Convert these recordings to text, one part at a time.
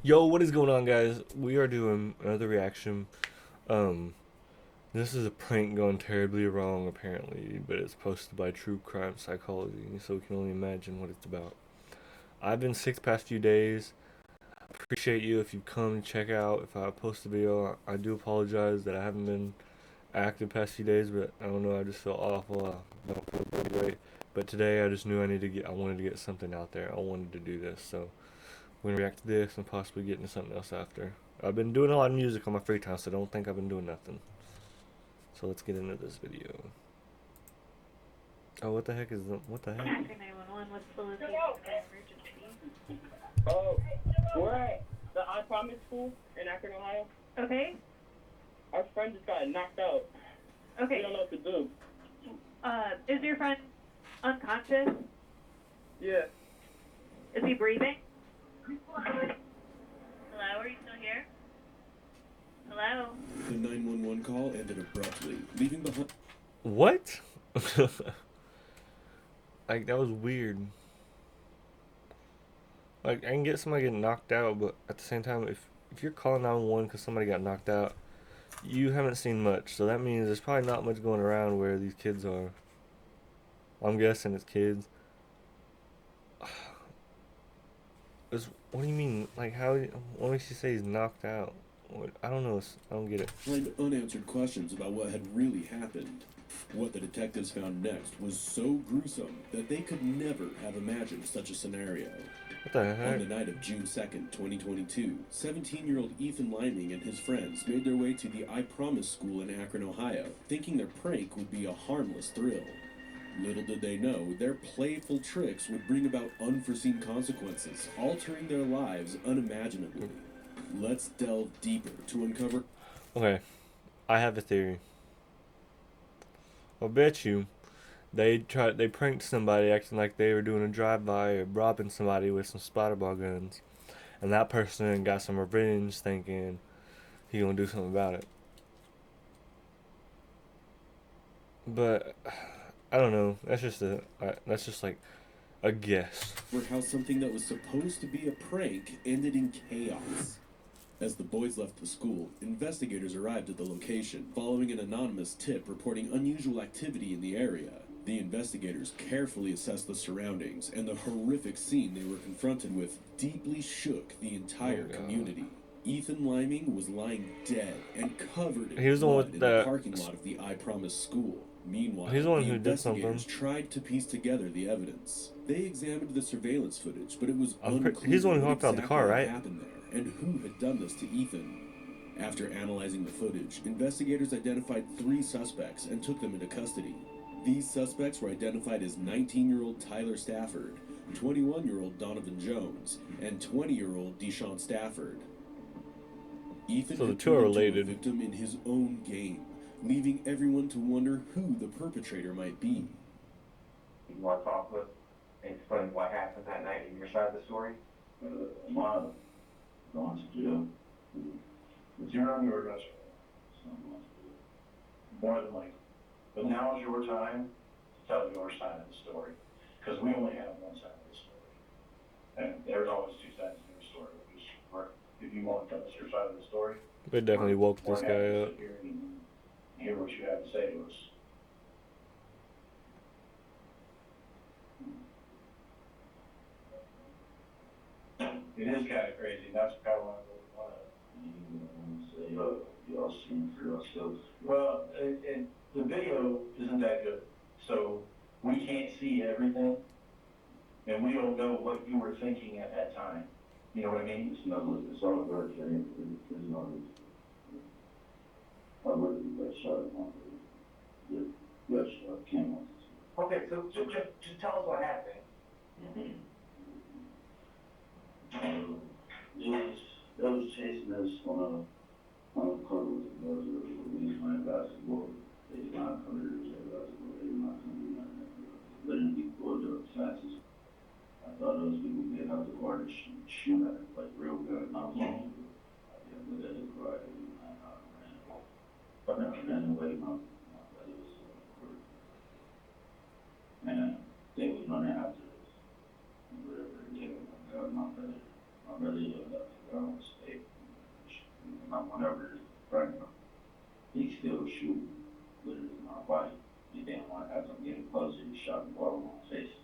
Yo, what is going on, guys? We are doing another reaction. Um, this is a prank gone terribly wrong, apparently, but it's posted by True Crime Psychology, so we can only imagine what it's about. I've been sick the past few days. Appreciate you if you come and check out if I post a video. I do apologize that I haven't been active the past few days, but I don't know. I just feel awful. I don't feel good anyway. But today, I just knew I wanted to get something out there. I wanted to do this, so we're gonna react to this and possibly get into something else after. I've been doing a lot of music on my free time, so don't think I've been doing nothing. So let's get into this video. Oh, what the heck is the, what the heck? 911, what's the location of the emergency? Oh, we're at the I Promise School in Akron, Ohio. Okay, Our friend just got knocked out. We don't okay. know what to do. Is your friend unconscious? Yeah. Is he breathing? Hello, are you still here? Hello? The 911 call ended abruptly, leaving behind. What? Like, that was weird. Like, I can get somebody getting knocked out, but at the same time, if you're calling 911 because somebody got knocked out, you haven't seen much, so that means there's probably not much going around where these kids are. I'm guessing it's kids. What do you mean? Like, how? What makes you say he's knocked out? I don't know. I don't get it. Find unanswered questions about what had really happened. What the detectives found next was so gruesome that they could never have imagined such a scenario. What the On the heck? night of June 2nd, 2022, 17-year-old Ethan Liming and his friends made their way to the I Promise School in Akron, Ohio, thinking their prank would be a harmless thrill. Little did they know, their playful tricks would bring about unforeseen consequences, altering their lives unimaginably. Let's delve deeper to uncover. Okay, I have a theory. I'll bet you they pranked somebody acting like they were doing a drive-by or robbing somebody with some spider ball guns, and that person got some revenge, thinking he gonna do something about it. But I don't know. That's just like a guess. How something that was supposed to be a prank ended in chaos. As the boys left the school, investigators arrived at the location, following an anonymous tip reporting unusual activity in the area. The investigators carefully assessed the surroundings, and the horrific scene they were confronted with deeply shook the entire Oh community. Ethan Liming was lying dead and covered He in was the one blood with in the the. parking lot of the I Promise school. He's Meanwhile, the one the who did investigators something. tried to piece together the evidence. They examined the surveillance footage, but it was unclear He's the one who what hopped out of the car, exactly had right? happened there and who had done this to Ethan. After analyzing the footage, investigators identified 3 suspects and took them into custody. These suspects were identified as 19-year-old Tyler Stafford, 21-year-old Donovan Jones, and 20-year-old Deshaun Stafford. Ethan So the had two are turned into a related. victim in his own game, leaving everyone to wonder who the perpetrator might be. You want to talk with and explain what happened that night in your side of the story? Mom, gone to jail. Was your own your best Someone. more than likely. But now is your time to tell your side of the story. Because we only have one side of the story. And there's always 2 sides to the story. If you want to tell us your side of the story, They definitely woke we're this happy guy to up. sit here and hear what you have to say to us. It is kind of crazy. That's kind of what I want to. Say, y'all seen for yourselves. Well, the video isn't that good, so we can't see everything, and we don't know what you were thinking at that time. You know what I mean? It's all about Jay. It's not. I wouldn't let shot him. Yes, I can't. Okay, so just tell us what happened. They was chasing us on a car with the girls that were playing basketball. They did not come here to play basketball. They did not come here to letting people go to the classes. I thought those people get out the car and shoot at it like real good. I was wrong. I didn't look at the car and I ran away. But I ran away. My buddy was hurt. And they was running after us. And whatever they did, I got my brother. My brother yelled out to go on state. And whenever Frank, he still shoot literally my body. He didn't want to have them getting closer, he shot me while on my face.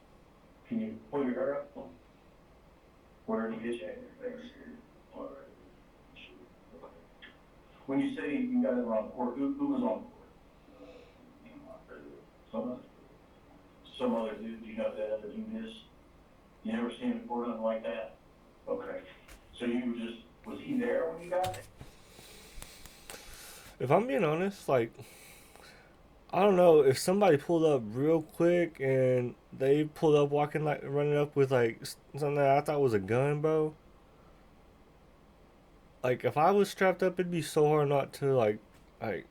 Can you pull your hair up? Where did he get you at your face? Or When you say you guys were on the court, who was on the court? me and my brother. Some other dude, do you know that other dude is? You never seen him before, nothing like that? Okay. So you were just, was he there when you got there? If I'm being honest, like, I don't know if somebody pulled up real quick and they pulled up walking like running up with like something that I thought was a gun, bro. Like if I was strapped up, it'd be so hard not to like, like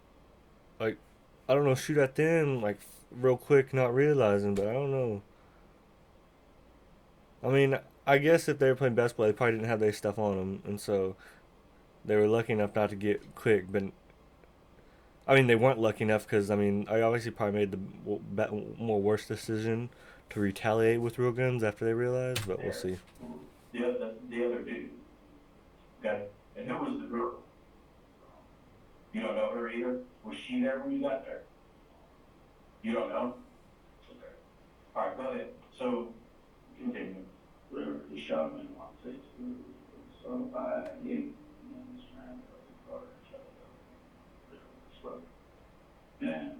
I don't know, shoot at them like real quick, not realizing. But I don't know. I mean, I guess if they were playing basketball, they probably didn't have their stuff on them, and so they were lucky enough not to get quick. But I mean, they weren't lucky enough because I mean, I obviously probably made the more worse decision to retaliate with real guns after they realized. But we'll see. The other dude. Okay. And who was the girl? You don't know her either? Was she there when you got there? You don't know? Okay. All right, go ahead. So, continue. Whatever, he shot me in my face. So I hit him and just ran out of the car and shot him. And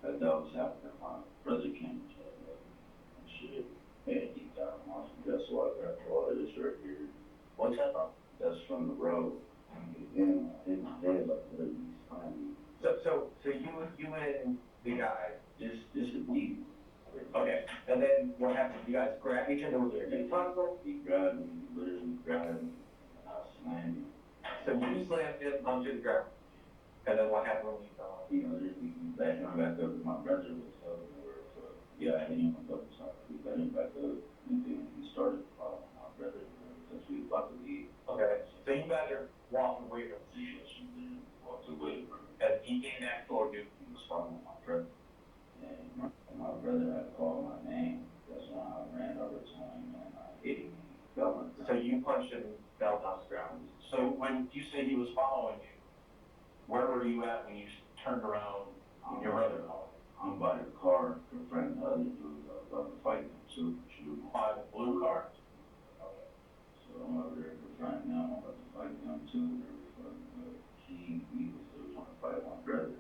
as that was happening, my brother came to and shit. And he got him off. Guess what? I grabbed all of this right here. What's that from? That's from the road. And in my head, like, literally, he's finding me. So you and the guy. This is deep. Okay. And then what happened? You guys grabbed each other with your knee puzzle? He grabbed me, he literally grabbed me, and I slammed him. So you slammed him onto the ground. And then what happened when you fell? You know, just he backed him back up, and my brother was helping me. So, yeah, I hit him a couple times. We got him back up, and then he started following my brother since we was about to leave. Okay. So you guys are walking away from the situation. Then walked away from him. As he came next door, dude. He was following my brother. And my brother had called my name. That's when I ran over to him, and I hit him. He fell on the So ground. you punched him and fell down the ground. So when you say he was following you, where were you at when you turned around and your brother called? I'm by the car confronting the other dudes. I was about to fight them too, shoot them. By the blue car. Okay. So I'm over there confronting them. I'm about to fight them too. He was still trying to fight my brother.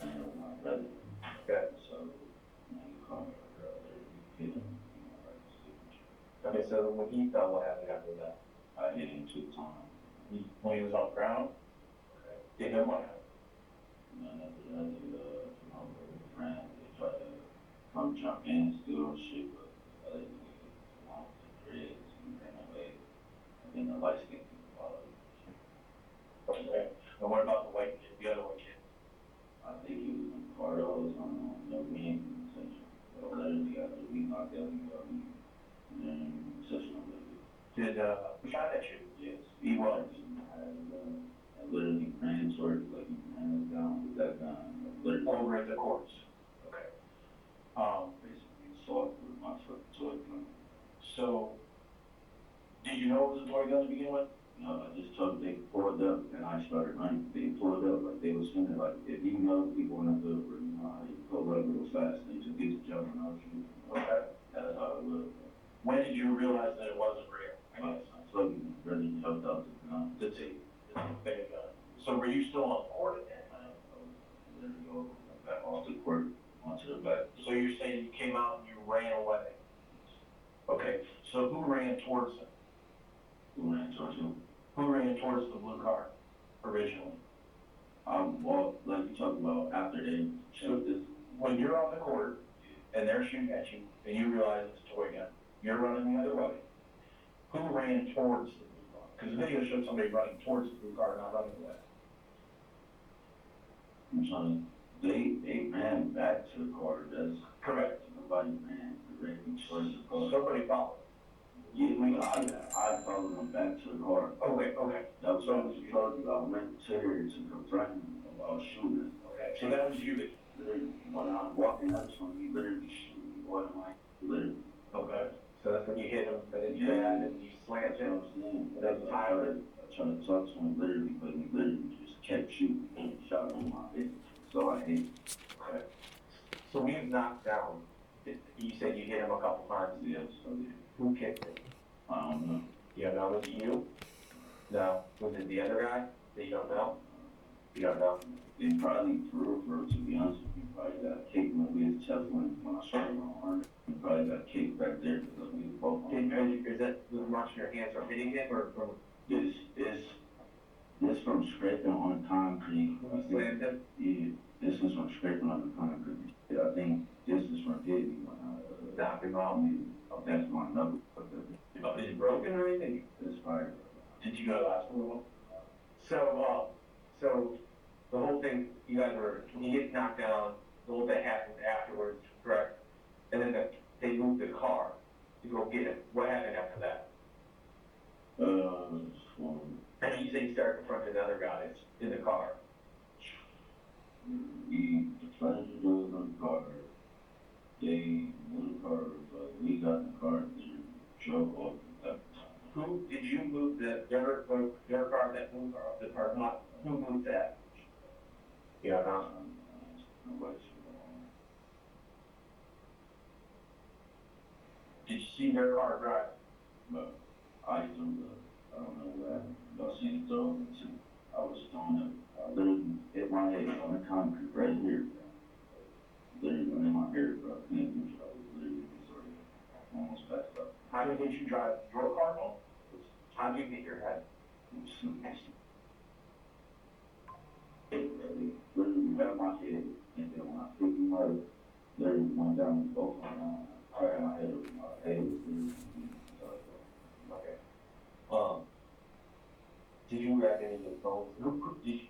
And my brother. Okay. So, you know, he called me my brother. He hit him. You know, like a signature. Okay, so when he fell, what happened after that? I hit him 2 times. When he was on the ground? Okay. Did him what happened? And then after that, my friend, they tried to come jump in and steal shit, but the other nigga, along with the dreads, he ran away. And then the light skin people followed. Okay. And what about the white kid, the other white kid? I think he was in Carlos, no me in Central. But literally after we knocked out, he got me. And then Central literally. Did, who shot at you? Yes, he was. I literally ran towards, like, he ran us down with that gun. Literally. Over at the courts. Okay. Basically assault with my toy gun. So, did you know it was a toy gun to begin with? No, I just told them they pulled up, and I started running. They pulled up like they was spinning. Like if you know people in the hood, you know how they pull up real fast, and they just get to jumping out you. Okay. That's how it was. When did you realize that it wasn't real? I told you, brother jumped out the gun. The tape. The fake gun. So were you still on the court at that time? Let it go back off the court onto the back. So you're saying you came out and you ran away? Okay. So who ran towards him? We ran towards him. Who ran towards the blue car originally? Well, like you talked about after they showed this. When you're on the court and they're shooting at you and you realize it's a toy gun, you're running the other way. Who ran towards the blue car? Because the video showed somebody running towards the blue car, not running away. I'm trying to. They ran back to the car. That's Correct. nobody ran directly towards the car. Somebody followed. Yeah, I followed them back to the car. Okay, okay. That was what I was told you. I went to her to confront him about shooting. Okay. So that was you that literally, when I was walking out, he literally shooting me, boy, I'm like, literally. Okay. So that's when you hit him, and then you Yeah. and you slammed That's what him. I'm saying. And then you tied him. I tried to talk to him literally, but he literally just kept shooting and shot in my face. So I hate it. Okay. So when you knocked down, you said you hit him a couple times. Yeah, so yeah. Who kicked him? I don't know. You don't know, was it you? No. Was it the other guy that you don't know? You don't know. It probably, for real, to be honest with you, probably got kicked when we was chest when I started my arm. He probably got kicked back there because we was both on. Is that much your hands from hitting him or from This from scraping on concrete. you slammed him? Yeah, this is from scraping on the concrete. I think this is from hitting when I Knocked him out. that's my knuckle. Is it broken or anything? It's fire. Did you go to the hospital? So the whole thing, you guys were, when you get knocked down, the whole thing happened afterwards, correct? And then they moved the car to go get him. What happened after that? And you said you started confronting the other guys in the car. We tried to do it on the car. They moved the car, but we got in the car and drove off. Who, did you move your car, that moved the parking lot? Who moved that? Yeah, no. Did you see their car drive? But I don't know what y'all seen it throw into. I was throwing it. I literally hit my head on the concrete right here. Literally went in my hair, bro. I was literally almost passed up. How did you drive your car home? How did you hit your head? Literally got my head, and then when I picked him up, literally went down both of them. I had my head over my head. Okay. Did you grab any of the phones?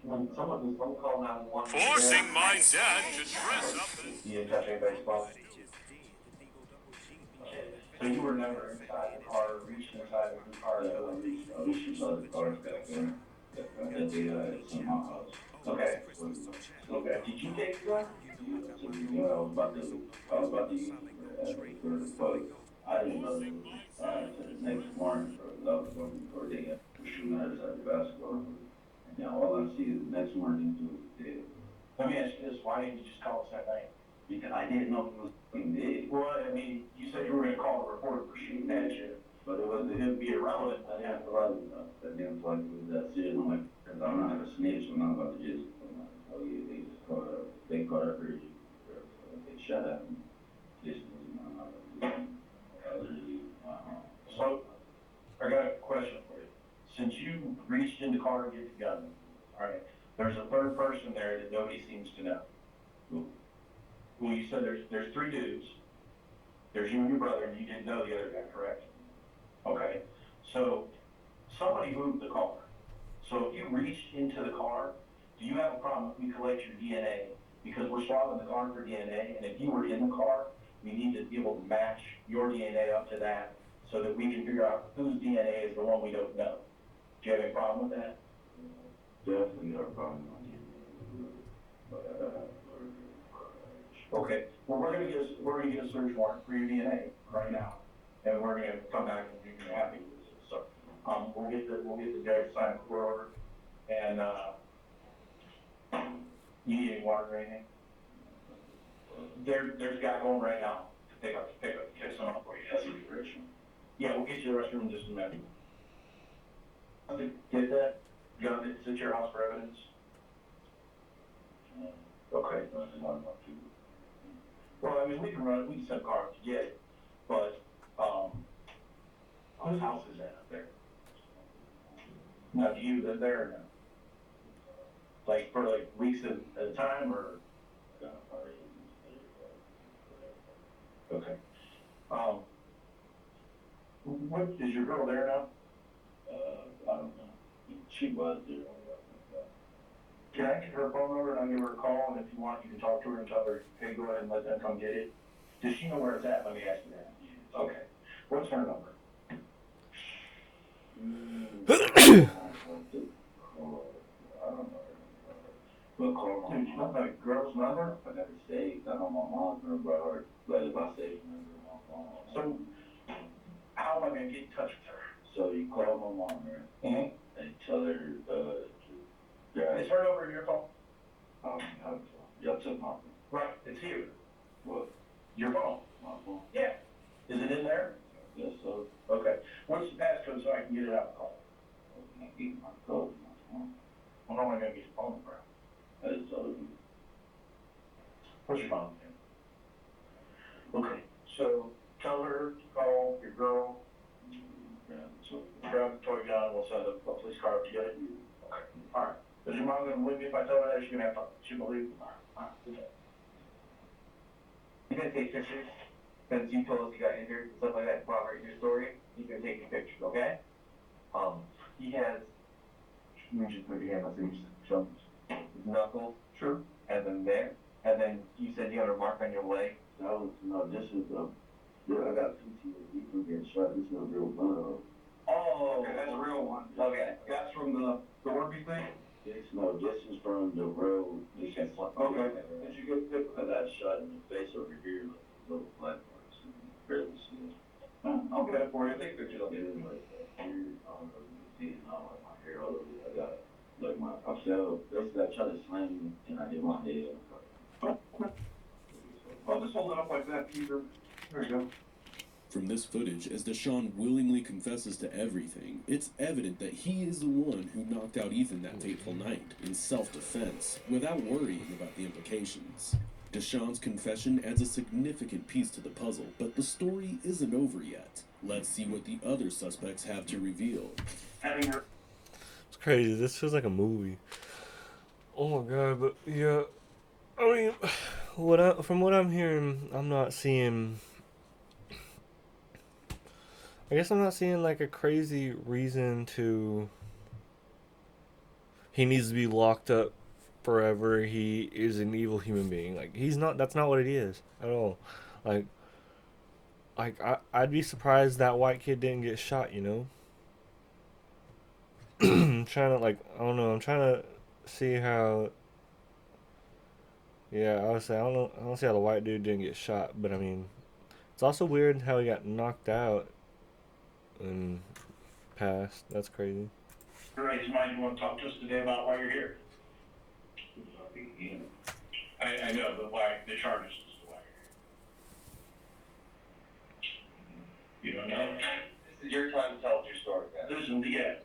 When someone was phone call 911. Forcing my dad to dress up as... You didn't touch anybody's phone? So you were never inside the car, reached inside of the car? I reached inside the car back there. That day it's in my house. Okay. Okay. Did you take the gun? I was about to use it but I didn't know that until the next morning or they were shooting at us at the basketball. And now all I see is the next morning dude is dead. Let me ask you this, why didn't you just call us that night? Because I didn't know he was fucking dead. Well, I mean, you said you were gonna call the reporter for shooting at you, But it wasn't it'd be irrelevant. I didn't realize that didn't feel like it was that serious. I'm like, because I'm not a snitch. I'm not about to just, oh yeah, they just caught up. They caught up Reggie. They shot at me. This was not So, I got a question for you. Since you reached in the car to get the gun, alright, there's a third person there that nobody seems to know. Well, you said there's three dudes. There's you and your brother, and you didn't know the other guy, correct? Okay, so somebody moved the car. So if you reached into the car, do you have a problem if we collect your DNA? Because we're swabbing the car for DNA, and if you were in the car, we need to be able to match your DNA up to that so that we can figure out whose DNA is the one we don't know. Do you have any problem with that? definitely got a problem. Okay, well, we're gonna get a search warrant for your DNA right now, and we're gonna come back and you're happy with this. So, we'll get the judge to sign a court order, and, you need any water or anything? There's a guy going right now to pick some up for you. That's a refreshment. Yeah, we'll get you the restroom in just a minute. Get that? Gun, it's at your house for evidence? Okay. Well, I mean, we can send cars to get it, but, whose house is that up there? Now, do you live there or no? Like, for like weeks at a time, or? Okay. What, is your girl there now? I don't know. She was there. Can I get her phone number and I'll give her a call, and if you want, you can talk to her and tell her, hey, go ahead and let them come get it? Does she know where it's at? Let me ask you that. Okay. What's her number? But call my Dude, you know my girl's number? I got it saved. I know my mom's number, but if I save the number on my phone. So, how am I gonna get in touch with her? So you call my mom, right? Mm-hmm. And tell her, yeah, Is her number in your phone? y'all took my phone. Right, it's here. What? Your phone? My phone? Yeah. Is it in there? Yes, so Okay. What's the passcode so I can get it out of the call? I can't get my code from my phone. Well, how am I gonna get your phone number? I just told you. What's your phone? Okay, so tell her to call your girl, Yeah, so grab the toy gun, we'll send a police car to get it. Okay. All right. Is your mom gonna believe me if I tell her that? She's gonna have to, she believe me? All right. Okay. You're gonna take pictures, since you told us you got injured, stuff like that, corroborate your story, he's gonna take your pictures, okay? He has, let me just put your hand on, so you just show his knuckles. Sure. And then there, and then you said you had a mark on your leg. this is I got PTSD from getting shot. This is a real gun. Oh, okay, that's a real one. Okay, that's from the work you think? This is from the road. Okay. Did you get picked? I got shot in the face over here, like little black marks. Barely see it. I'll get it for you, take pictures of It it. is like here, I don't know if you can see it now, like my hair all over. I got like I fell. Basically, I tried to slam me and I hit my head. I'll just hold it up like that, Peter. There you go. From this footage, as Deshaun willingly confesses to everything, it's evident that he is the one who knocked out Ethan that fateful night in self-defense, without worrying about the implications. Deshaun's confession adds a significant piece to the puzzle, but the story isn't over yet. Let's see what the other suspects have to reveal. It's crazy. This feels like a movie. Oh my god, but yeah, I mean, from what I'm hearing, I'm not seeing. I guess I'm not seeing like a crazy reason to. He needs to be locked up forever. He is an evil human being. Like he's not. That's not what it is at all. Like I'd be surprised that white kid didn't get shot. You know. I'm trying to I don't know. I'm trying to see how. Yeah, I would say I don't see how the white dude didn't get shot, but I mean, it's also weird how he got knocked out and passed. That's crazy. Right, is mine, you wanna talk to us today about why you're here? I know, but why, the charges as to why you're here. You don't know? This is your time to tell us your story, man.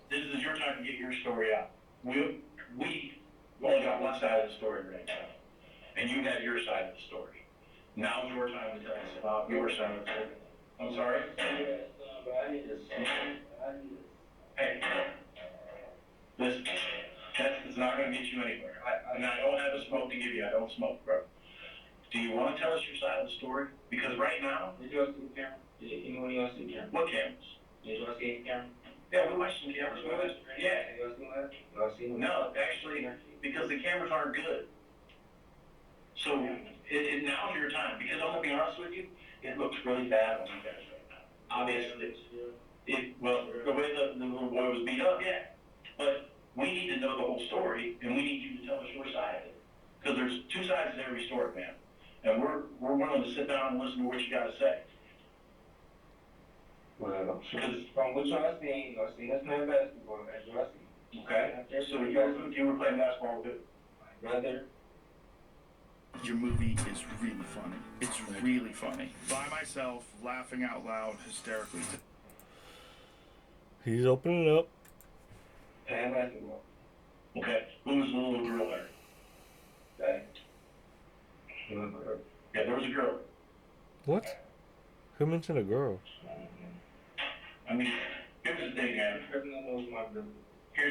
This is your time to get your story out. We only got one side of the story right now, and you have your side of the story. Now's your time to tell us about your side of the story. I'm sorry? Hey, listen, it's not gonna get you anywhere. And I don't have a smoke to give you, I don't smoke, bro. Do you wanna tell us your side of the story? Because right now. Did you all see the camera? Did anyone else see the camera? What cameras? Did you all see the camera? Yeah, we watched some cameras, yeah. Did you all see that? You all seen it? No, actually, because the cameras aren't good. So, now's your time, because I'm gonna be honest with you, it looks really bad on you guys right now. Obviously, the way the little boy was beat up, yeah. But we need to know the whole story, and we need you to tell us your side of it. Because there's two sides to every story, man. And we're willing to sit down and listen to what you gotta say. Well, from what y'all seen us playing basketball, as y'all seen. Okay? So you were playing basketball with Brother. Your movie is really funny. It's really funny. By myself, laughing out loud, hysterically. He's opening up. Playing basketball. Okay, who was the little girl there? Okay. Yeah, there was a girl. What? Who mentioned a girl? I mean, here's the thing, man. Here's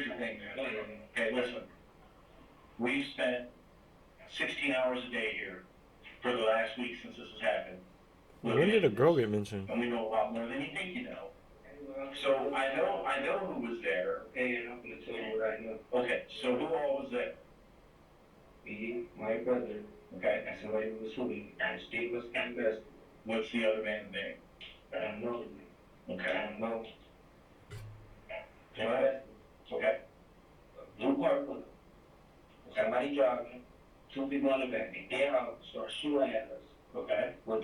the thing, man. Okay, listen. We've spent 16 hours a day here for the last week since this has happened. When did a girl get mentioned? And we know a lot more than you think you know. So I know who was there. Okay, and I'm gonna tell you what I know. Okay, so who all was there? Me, my brother, Okay, and somebody who was swimming, and Steve was playing basketball. what's the other man's name? I don't know. I Okay, don't know. okay. Blue Park, Somebody driving, two people in the back, they get out, start shooting at us. Okay. With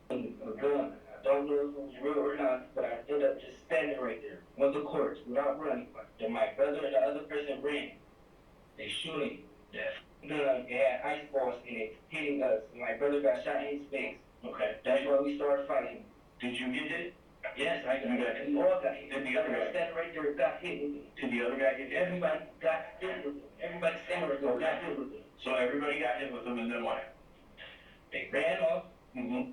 a gun. I don't know if it was real or not, but I ended up just standing right there. Went to court without running. Then my brother and the other person ran. They shooting. That gun, it had ice balls in it, hitting us. My brother got shot in his face. Okay. That's why we started fighting. Did you get hit? Yes, I You got hit. we all got hit. Did the other guy? Standing right there got hit with it. Did the other guy get hit? Everybody got hit with it. Everybody standing right there got hit with it. So everybody got hit with them, and then what? They ran off. Mm-hmm.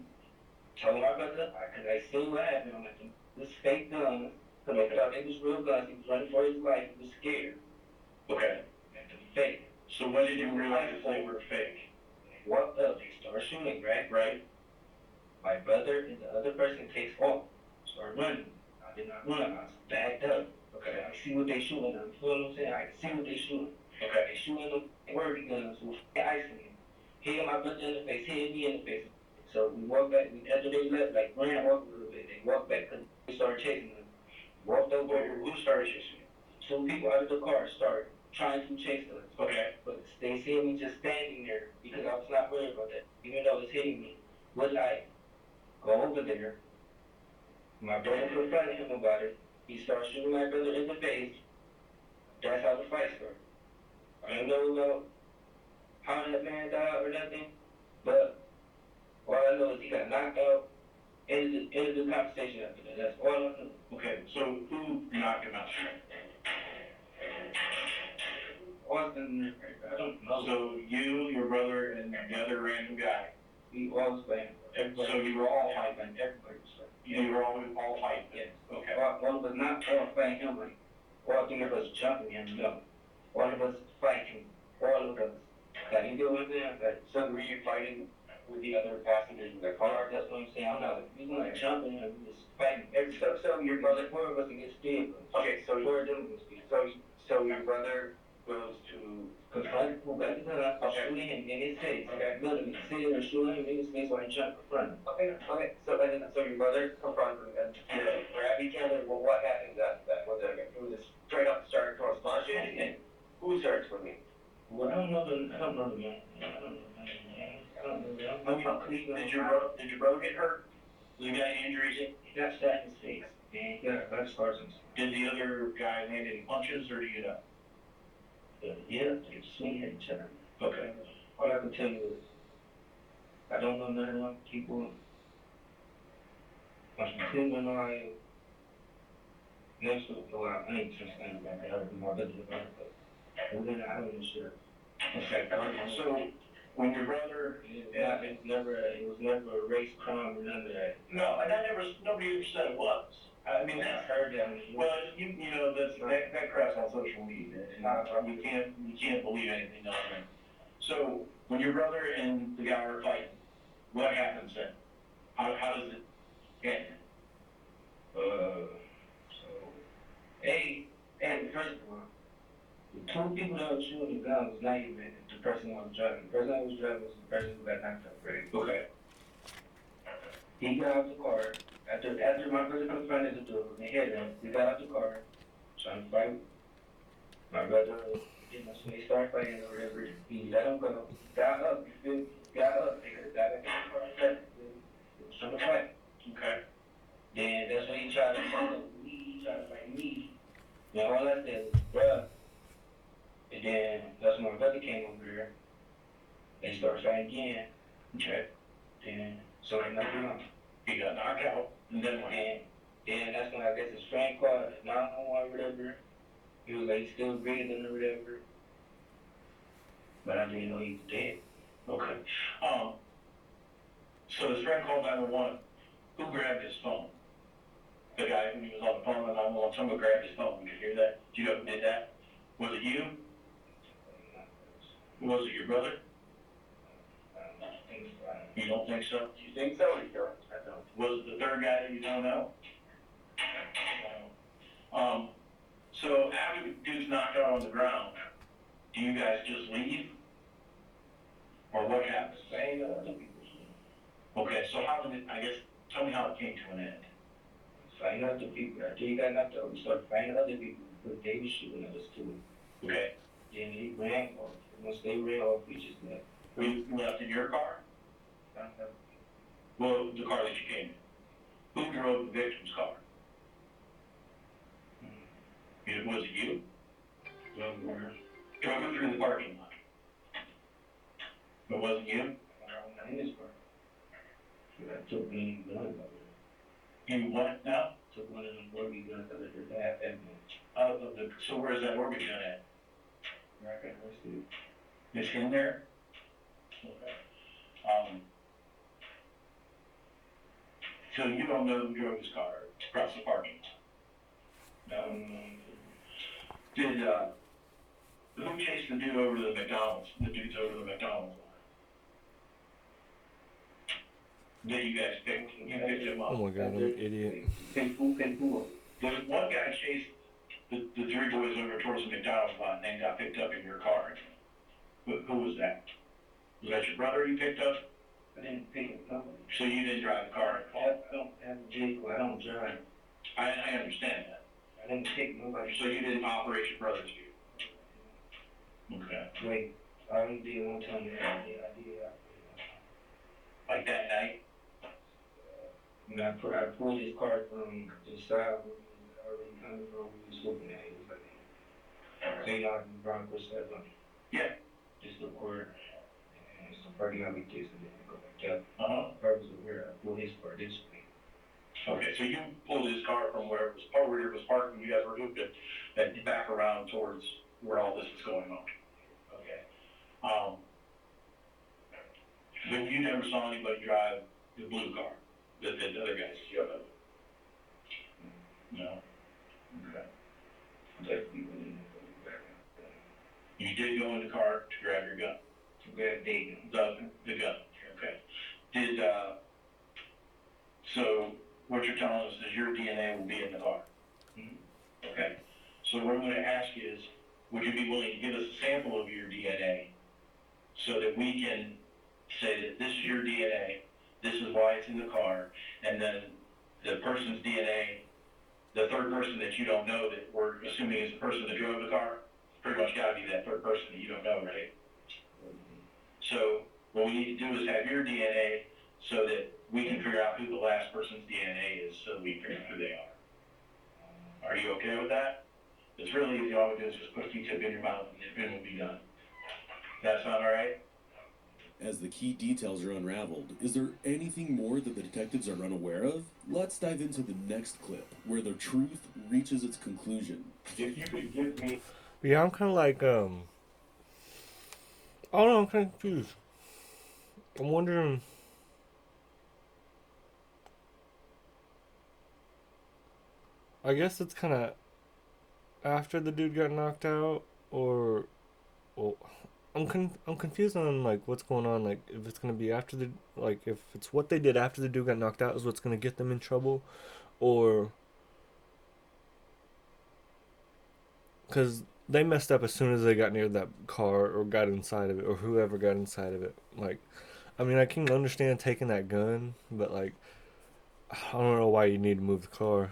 Told my brother, cause I seen what happened. I'm like, this fake guns. Cause I thought it was real guns. He was running for his life. He was scared. Okay. And they fake. So when did you realize that they were fake? They walked up. They started shooting, right? Right. My brother and the other person takes off. Started running. I did not run. I was backed up. Okay. I see what they shooting. You feel what I'm saying? I can see what they shooting. Okay. They shooting them word guns with ice in them. Hitting my brother in the face. Hitting me in the face. So we walked back. After they left, like ran off a little bit. They walked back because they started chasing them. Walked over. Who started chasing you? Two people out of the car started trying to chase us. Okay. But they see me just standing there because I was not worried about that. Even though it's hitting me. Would I go over there? My brother confronted him about it. He started shooting my brother in the face. That's how the fight started. I don't know about how that man died or nothing, but all I know is he got knocked out. Ended the conversation after that. That's all I know. Okay. So who knocked him out? Austin, I don't know. So you, your brother, and the other random guy. We all was playing. So you were all fighting. Everybody was fighting. You were all fighting. Yes. Okay. All of us not all fighting him, like, all three of us jumping him, no. All of us fighting, all of us. Like, you get what I'm saying? Like, So were you fighting with the other passengers in the car? that's what I'm saying. I'm not, we not jumping him, we just fighting. So your brother, four of us against three of us. Okay, so Four of them against three. so your brother goes to Confront, who got the gun, shooting him in his face. Literally, sitting there shooting him in his face while he trying to confront him. Okay. So your brother confronts him and they grab each other. Well, what happens after that? Was it just straight up started corresponding? And who started swimming? Well, I don't know the man. I don't know the man. Did your brother get hurt? Did he got injuries? He got shot in his face, and he got scars on his face. Did the other guy land any punches, or do you know? Yeah, they swing at each other. Okay. All I can tell you is, I don't know none of them people. I'm from Cleveland, Ohio. Next to I ain't just saying about that. I heard more than that, but within I don't sure. Okay. So when your brother, It was never a race crime or none of that. no, and nobody ever said it was. I mean, I that's heard that. well, you know, that crap's on social media, and you can't believe anything else. So when your brother and the guy are fighting, what happens then? How does it end? And first of all, the two people that was shooting the gun was not even the person I was driving. The person I was driving was the person who got knocked out, right? Okay. He got out the car. After my brother confronted the dude, they hit him. He got out the car, trying to fight. My brother, so they started fighting or whatever. He let him go. Got up, you feel me? Got up. They got back in the car and left. They was trying to fight. Okay. Then that's when he tried to fight me. He tried to fight me. Then all I said was, bruh. And then that's when my brother came over here. They started fighting again. Okay. Then so they knocked him out. He got knocked out, and then what? Then that's when I guess his friend called 911 or whatever. He was like still breathing or whatever. But I didn't know he was dead. Okay. So his friend called 911. Who grabbed his phone? The guy when he was on the phone with 911, someone grabbed his phone. Did you hear that? Do you know who did that? Was it you? Was it your brother? You don't think so? Do you think so? Or you don't? I don't. Was it the third guy that you don't know? So after the dude's knocked out on the ground, do you guys just leave? Or what happens? Okay, so how did it, I guess, tell me how it came to an end. Fighting other people. After he got knocked out, we started fighting other people. But they were shooting at us too. Okay. Then he ran off. once they ran off, we just left. We left in your car? Well, the car that you came in. Who drove the victim's car? Was it you? Drove her through the parking lot. It wasn't you? In his car. I took one of them guns out of there. You what now? Took one of them Borgie guns out of there to have that So where's that Oregon gun at? Where I got arrested. It's in there? Okay. So you don't know who drove his car across the parking lot? No. Did, who chased the dude over to the McDonald's? The dude's over to the McDonald's line? Did you guys picked him up? Oh my god, I'm an idiot. There's one guy chased the three boys over towards the McDonald's line and then got picked up in your car. Who was that? Was that your brother you picked up? I didn't pick him up. So you didn't drive the car? I don't have a vehicle. I don't drive. I understand that. I didn't pick nobody. So you didn't operate your brother's vehicle? Okay. Wait, I only did one time. I did. Like that night? And I pulled his car from the side where we already kind of know we was looking at it. It was like St. Austin Broncos 7. Yeah. Just look where, and it's the parking lot we kissed and then go back up. Uh-huh. I was aware I pulled his car this way. Okay, so you pulled his car from where it was parked and you guys were hooped it, and back around towards where all this was going on. Okay. But you never saw anybody drive the blue car, the other guys drove it? No? Okay. Definitely went in there. You did go in the car to grab your gun? To grab the gun, okay. So what you're telling us is your DNA will be in the car? Mm-hmm. Okay. So what I'm going to ask you is, would you be willing to give us a sample of your DNA so that we can say that this is your DNA, this is why it's in the car, and then the person's DNA, the third person that you don't know that we're assuming is the person that drove the car, pretty much got to be that third person that you don't know, right? So what we need to do is have your DNA so that we can figure out who the last person's DNA is so we can figure out who they are. Are you okay with that? It's really easy. All we do is just put a Q-tip in your mouth and it will be done. That sound all right? As the key details are unraveled, is there anything more that the detectives are unaware of? Let's dive into the next clip, where the truth reaches its conclusion. If you could give me... Yeah, I'm kind of like, I don't know, I'm kind of confused. I'm wondering... I guess it's kind of after the dude got knocked out, or... Well, I'm confused on, like, what's going on, like, if it's going to be after the... Like, if it's what they did after the dude got knocked out is what's going to get them in trouble, or... Because they messed up as soon as they got near that car or got inside of it, or whoever got inside of it. Like, I mean, I can understand taking that gun, but, like, I don't know why you need to move the car.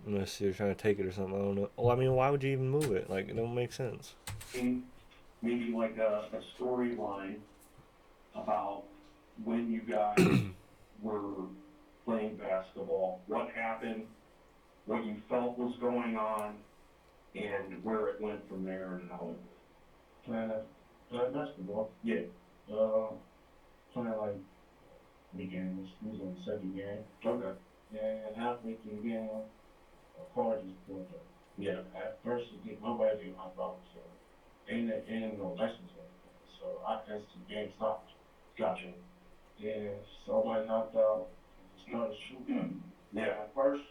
Unless you're trying to take it or something, I don't know. Well, I mean, why would you even move it? Like, it don't make sense. Maybe like a storyline about when you guys were playing basketball, what happened, what you felt was going on, and where it went from there and how it Playing basketball? Yeah. Playing like weekends. We was on the second game. Okay. Yeah, and halfway through the game, a car just pulled up. Yeah. At first, nobody did my problem, so ain't no lessons or anything. So as the game stopped. Gotcha. Yeah, somebody knocked out, started shooting. Yeah. At first,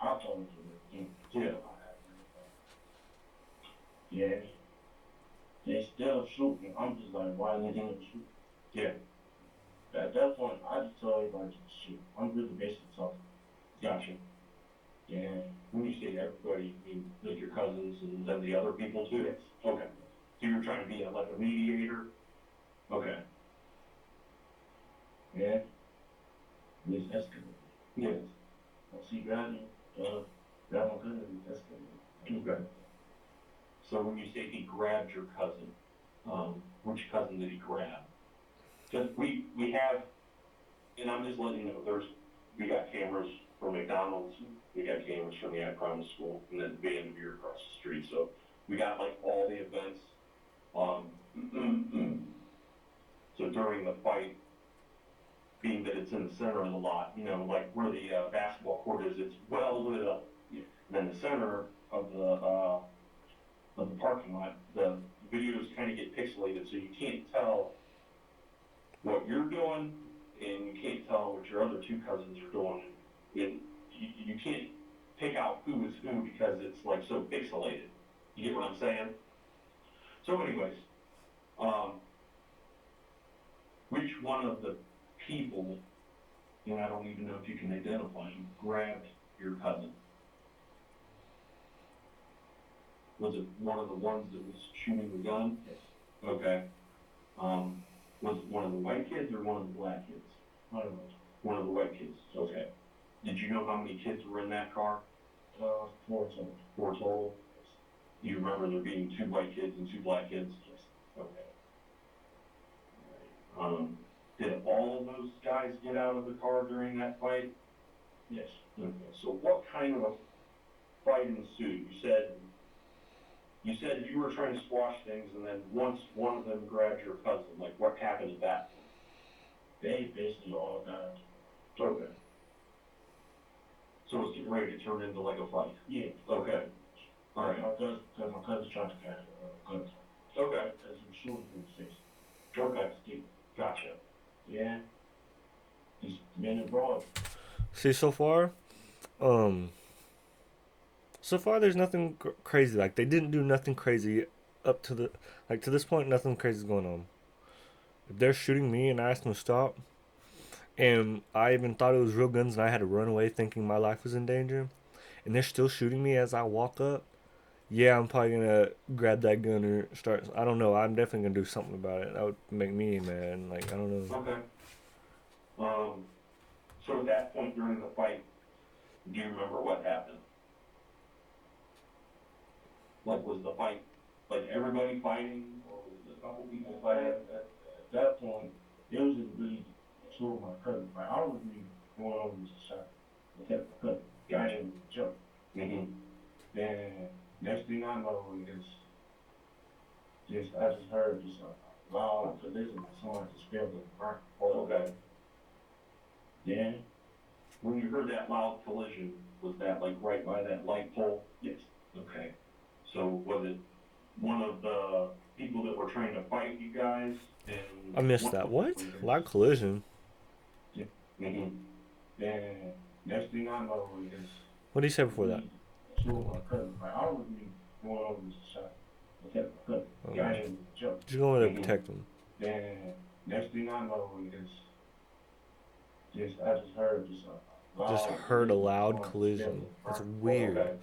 I told him to Yeah. Yeah. They still shooting. I'm just like, why they didn't shoot? Yeah. At that point, I just told everybody to shoot. I'm really basically talking. Gotcha. Yeah. When you say everybody, you mean like your cousins and then the other people too? Yes. Okay. So you were trying to be like a mediator? Okay. Yeah. This escalated. Yes. Once he got me, got my cousin, it escalated. Okay. So when you say he grabbed your cousin, which cousin did he grab? Just, we have, and I'm just letting you know, we got cameras from McDonald's, we got cameras from the I Promise School, and then Van Beer across the street, so we got like all the events. So during the fight, being that it's in the center of the lot, you know, like where the basketball court is, it's well lit up. And then the center of the parking lot, the videos kind of get pixelated, so you can't tell what you're doing, and you can't tell what your other two cousins are doing. And you can't pick out who is who because it's like so pixelated. You get what I'm saying? So anyways, which one of the people, and I don't even know if you can identify him, grabbed your cousin? Was it one of the ones that was shooting the gun? Yes. Okay. Was it one of the white kids or one of the black kids? One of the white kids. Okay. Did you know how many kids were in that car? 4 total. 4 total? Yes. Do you remember there being 2 white kids and 2 black kids? Yes. Okay. Did all of those guys get out of the car during that fight? Yes. Okay. So what kind of fight ensued? You said you were trying to squash things, and then once one of them grabbed your cousin, like what happened at that point? They basically all died. Okay. So it's getting ready to turn into like a fight? Yeah. Okay. All right. Because my cousin tried to catch a gun. Okay. As he was shooting from the face. Okay. Gotcha. Yeah. He's been abroad. See, so far there's nothing crazy. Like, they didn't do nothing crazy up to to this point. Nothing crazy is going on. If they're shooting me and I asked them to stop, and I even thought it was real guns, and I had to run away thinking my life was in danger, and they're still shooting me as I walk up, yeah, I'm probably gonna grab that gun or start. I don't know. I'm definitely gonna do something about it. That would make me mad. Like, I don't know. Okay. So at that point during the fight, do you remember what happened? Like, was the fight, like everybody fighting, or was it a couple people fighting? At that point, it was just really 2 of my cousins. Like, I was really going over to shot. I kept my cousin. Got him with the jump. Mm-hmm. Then next thing I know is I just heard just a loud collision. Someone just fell in the front. Okay. Then when you heard that loud collision, was that like right by that light pole? Yes. Okay. So was it one of the people that were trying to fight you guys? And I missed that. What? Loud collision. Yeah. Mm-hmm. Then next thing I know is What did you say before that? 2 of my cousins. Like, I was really going over to shot. I kept my cousin. Okay. Got him with the jump. Just go over there to protect them. Then next thing I know is I just heard just a loud Just heard a loud collision. That's weird. Okay.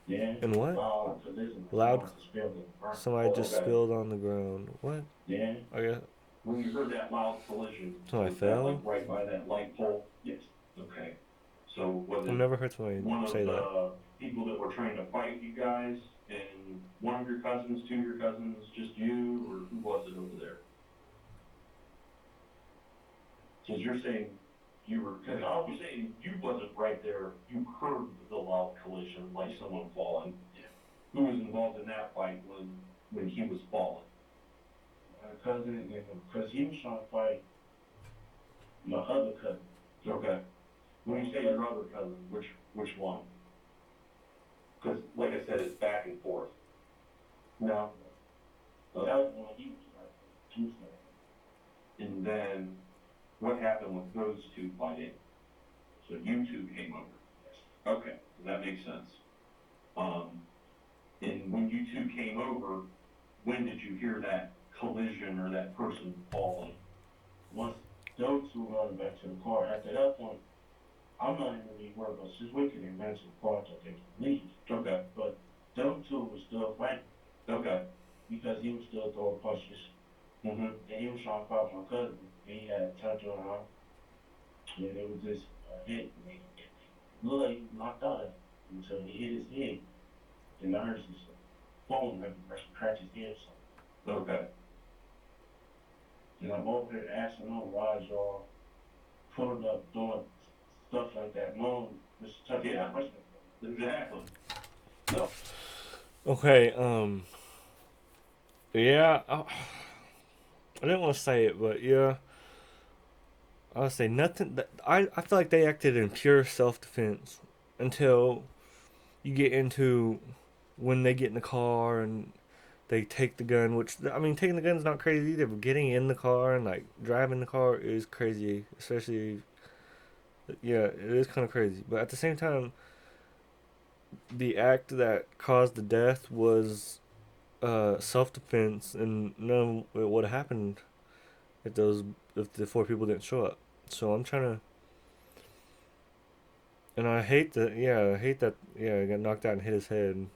Yeah. And what? Loud collision. Loud- Someone just fell in the front. Somebody just Okay. spilled on the ground. What? Yeah. I guess. When you heard that loud collision, Somebody was that fell? like right by that light pole? Yes. Okay. So was I've it never heard somebody one of say that. the people that were trying to fight you guys, and one of your cousins, 2 of your cousins, just you, or who was it over there? Because you're saying because I was saying you wasn't right there, you heard the loud collision, like someone falling. Who was involved in that fight when he was falling? My cousin, because he was trying to fight my other cousin. Okay. When you say your other cousin, which one? Because, like I said, it's back and forth. No. So that was when he was like Tuesday. And then, what happened with those 2 fighting? So you 2 came over. Okay, that makes sense. And when you 2 came over, when did you hear that collision or that person falling? Once those 2 running back to the car, after that point, I'm not even really worried about this weekend and ran to the car to take the lead. Okay. But those 2 were still fighting Okay. because he was still throwing punches. Mm-hmm. And he was trying to fight my cousin. And he had turned around. And it was just a hit. And he looked like he was knocked out until he hit his head. And I heard some phone like cracked his head or something. Okay. And I'm over here asking them why y'all pulling up doing stuff like that. Mom, Mr. Tucker, Yeah. Exactly. No. Okay, yeah, I didn't want to say it, but yeah, I would say nothing. I feel like they acted in pure self-defense until you get into when they get in the car and they take the gun, which, I mean, taking the gun's not crazy either, but getting in the car and, like, driving the car is crazy, especially, yeah, it is kind of crazy. But at the same time, the act that caused the death was self-defense, and none of it would have happened if the four people didn't show up. So I'm trying to, and I hate that. Yeah, I hate that. Yeah, he got knocked out and hit his head.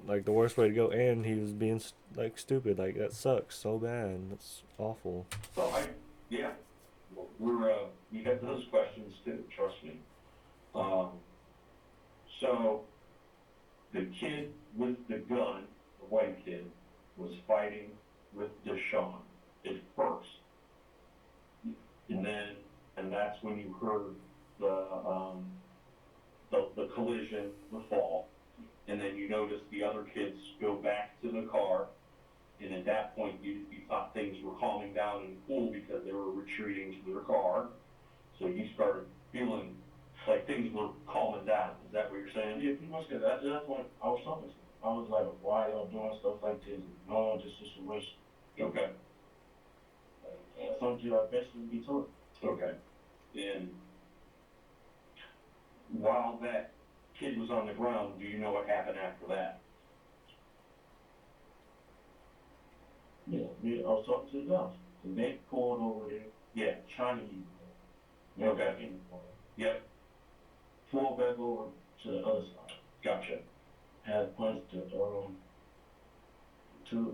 Like the worst way to go, and he was being like stupid. Like that sucks so bad. That's awful. So yeah, we got those questions too. Trust me. So the kid with the gun, the white kid, was fighting with Deshaun at first, and that's when you heard the collision, the fall, and then you noticed the other kids go back to the car, and at that point you thought things were calming down in the pool because they were retreating to their car, so you started feeling like things were calming down. Is that what you're saying? Yeah, pretty much. That's what I was talking to. I was like, why y'all doing stuff like this? No, this situation. Okay. Something I eventually be told. Okay. And while that kid was on the ground, do you know what happened after that? Yeah, I was talking to the guys. And they pulled over there. Yeah. Trying to use it. Okay. Yep. Pulled back over to the other side. Gotcha. Had punched the two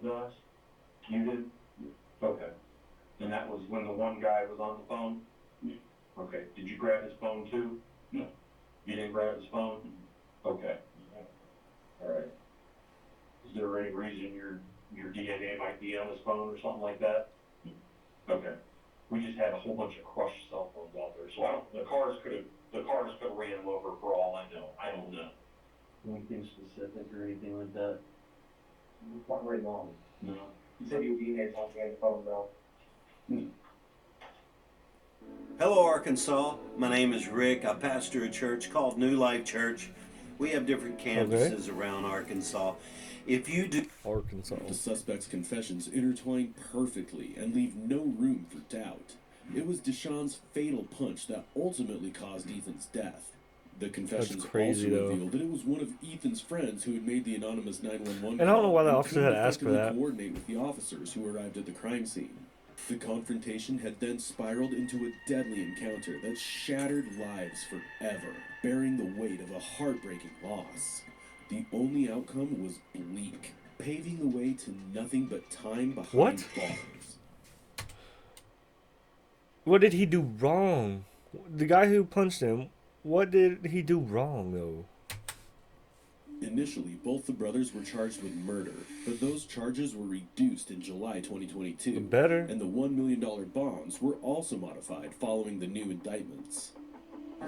guys. You did? Okay. And that was when the one guy was on the phone? Yeah. Okay. Did you grab his phone too? No. You didn't grab his phone? Okay. All right. Is there any reason your DNA might be on his phone or something like that? Okay. We just had a whole bunch of crushed cell phones out there, so the cars could have ran him over for all I know. I don't know. Anything specific or anything like that? Not right now. No. You said you had something on the phone though. Hello, Arkansas. My name is Rick. I pastor a church called New Life Church. We have different campuses around Arkansas. If you do... Arkansas. The suspect's confessions intertwine perfectly and leave no room for doubt. It was Deshaun's fatal punch that ultimately caused Ethan's death. The confessions crazy, also though. revealed that it was one of Ethan's friends who had made the anonymous 911 And I don't know why the call officer had to ask for that. coordinate with the officers who arrived at the crime scene. The confrontation had then spiraled into a deadly encounter that shattered lives forever, bearing the weight of a heartbreaking loss. The only outcome was bleak, paving the way to nothing but time behind bars. What did he do wrong? The guy who punched him, what did he do wrong, though? Initially, both the brothers were charged with murder, but those charges were reduced in July 2022. Better. And the $1 million bonds were also modified following the new indictments.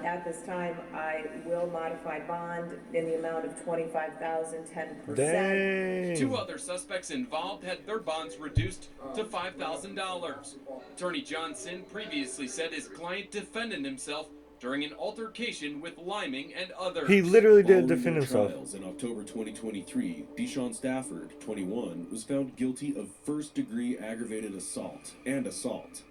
At this time, I will modify bond in the amount of $25,000, 10%. Dang. Two other suspects involved had their bonds reduced to $5,000. Attorney Johnson previously said his client defended himself during an altercation with Liming and others. He literally did Following defend their himself. trials in October 2023, Deshaun Stafford, 21, was found guilty of first-degree aggravated assault and assault.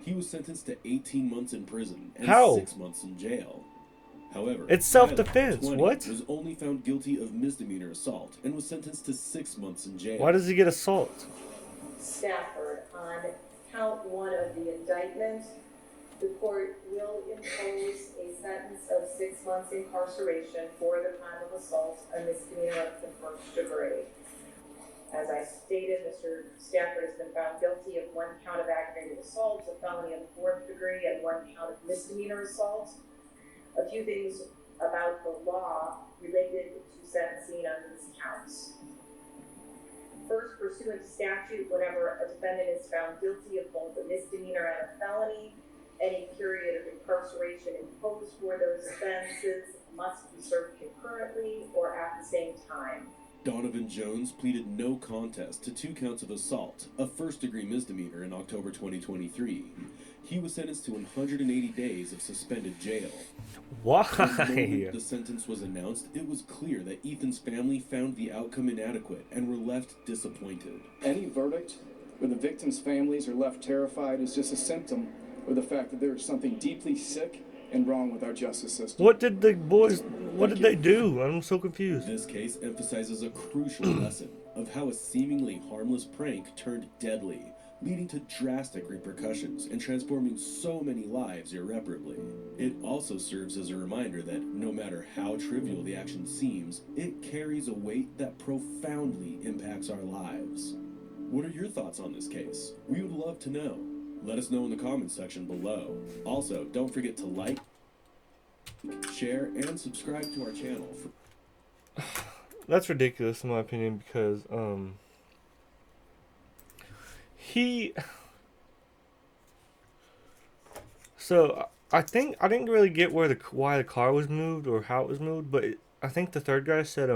He was sentenced to 18 months in prison and How? 6 months in jail. However, It's self-defense. Tyler, 20, What? was only found guilty of misdemeanor assault and was sentenced to 6 months in jail. Why does he get assault? Stafford, on count 1 of the indictment, the court will impose a sentence of 6 months incarceration for the crime of assault, a misdemeanor of the first degree. As I stated, Mr. Stafford has been found guilty of 1 count of aggravated assault, a felony of the 4th degree, and 1 count of misdemeanor assault. A few things about the law related to sentencing on these counts. First, pursuant to statute, whenever a defendant is found guilty of both a misdemeanor and a felony, any period of incarceration imposed for those offenses must be served concurrently or at the same time. Donovan Jones pleaded no contest to 2 counts of assault, a first-degree misdemeanor, in October 2023. He was sentenced to 180 days of suspended jail. Why? The moment the sentence was announced, it was clear that Ethan's family found the outcome inadequate and were left disappointed. Any verdict where the victims' families are left terrified is just a symptom of the fact that there is something deeply sick and wrong with our justice system. What did the boys, what did they do? I'm so confused. This case emphasizes a crucial lesson of how a seemingly harmless prank turned deadly, leading to drastic repercussions and transforming so many lives irreparably. It also serves as a reminder that no matter how trivial the action seems, it carries a weight that profoundly impacts our lives. What are your thoughts on this case? We would love to know. Let us know in the comments section below. Also, don't forget to like, share, and subscribe to our channel. That's ridiculous in my opinion because so I think I didn't really get why the car was moved or how it was moved, but I think the third guy said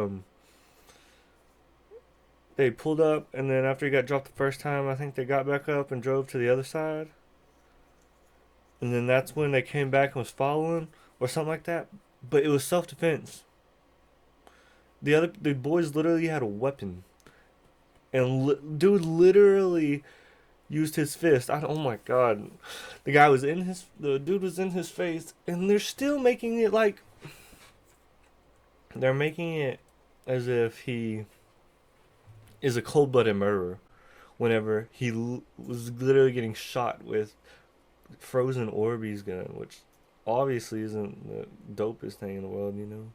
they pulled up, and then after he got dropped the first time, I think they got back up and drove to the other side. And then that's when they came back and was following, or something like that. But it was self-defense. The boys literally had a weapon. And dude literally used his fist. Oh my god. The dude was in his face, and they're still making it like... They're making it as if he is a cold-blooded murderer whenever he was literally getting shot with frozen Orbeez gun, which obviously isn't the dopest thing in the world, you know.